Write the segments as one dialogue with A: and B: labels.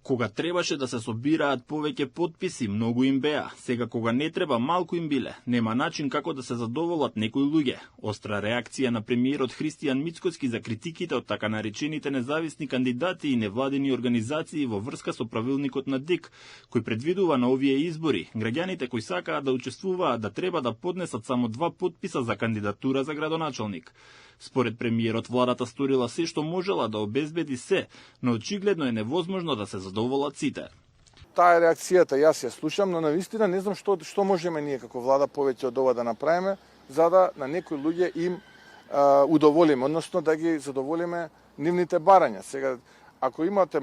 A: Кога требаше да се собираат повеќе потписи, многу им беа. Сега кога не треба, малку им биле. Нема начин како да се задоволат некои луѓе. Остра реакција на премиерот Христијан Мицкоски за критиките од така наречените независни кандидати и невладини организации во врска со правилникот на ДИК, кој предвидува на овие избори граѓаните кои сакаат да учествуваат да треба да поднесат само 2 потписа за кандидатура за градоначалник. Според премиерот, владата сторила се што можела да обезбеди се, но очигледно е невозможно да се задоволат сите.
B: Таа е реакцијата, јас ја слушам, но навистина не знам што можеме ние како влада повеќе од ова да направиме, за да на некои луѓе им удоволиме, односно да ги задоволиме нивните барања. Сега, ако имате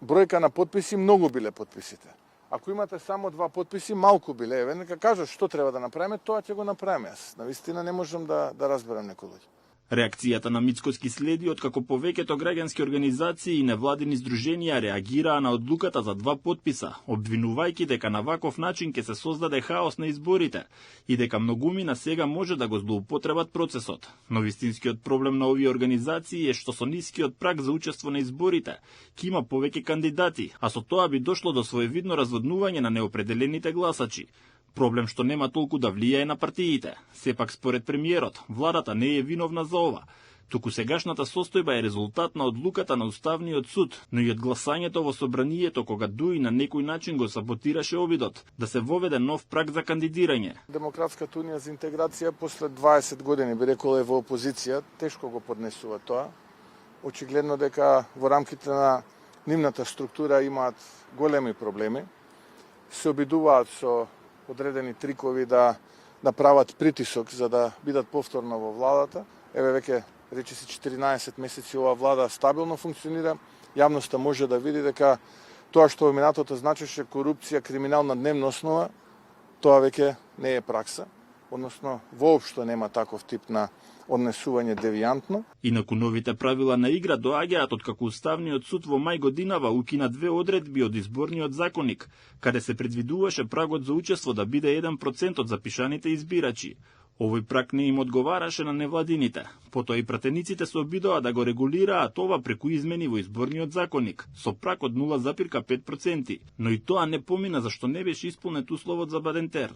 B: бројка на потписи, многу биле потписите. Ако имате само 2 потписи, малку биле. Еве, нека кажат што треба да направиме, тоа ќе го направиме. Јас навистина не можам да разберам некои луѓе.
A: Реакцијата на Мицкоски следи откако повеќето граѓански организации и невладини здруженија реагираа на одлуката за 2 потписа, обвинувајќи дека на ваков начин ќе се создаде хаос на изборите и дека многумина сега може да го злоупотребат процесот. Но вистинскиот проблем на овие организации е што со нискиот праг за учество на изборите ќе има повеќе кандидати, а со тоа би дошло до своевидно разводнување на неопределените гласачи. Проблем што нема толку да влијае на партиите. Сепак, според премиерот, владата не е виновна за ова. Туку сегашната состојба е резултат на одлуката на Уставниот суд, но и од гласањето во собранието кога ДУИ на некој начин го саботираше обидот да се воведе нов праг за кандидирање.
B: Демократската унија за интеграција после 20 години, би рекол, е во опозиција, тешко го поднесува тоа. Очигледно дека во рамките на нивната структура имаат големи проблеми. Се обидуваат со одредени трикови да прават притисок за да бидат повторно во владата. Еве веќе речиси 14 месеци ова влада стабилно функционира. Јавноста може да види дека тоа што во минатото значеше корупција, криминал на дневна основа, тоа веќе не е пракса, односно воопшто нема таков тип на однесување девијантно.
A: Инаку новите правила на игра доаѓаат откако Уставниот суд во мај годинава укина 2 одредби од изборниот законник, каде се предвидуваше прагот за учество да биде 1% од запишаните избирачи. Овој праг не им одговараше на невладините. Потоа и пратениците се обидоа да го регулираат ова преку измени во изборниот законник, со праг од 0,5%, но и тоа не помина зашто не беше исполнет условот за Бадентер.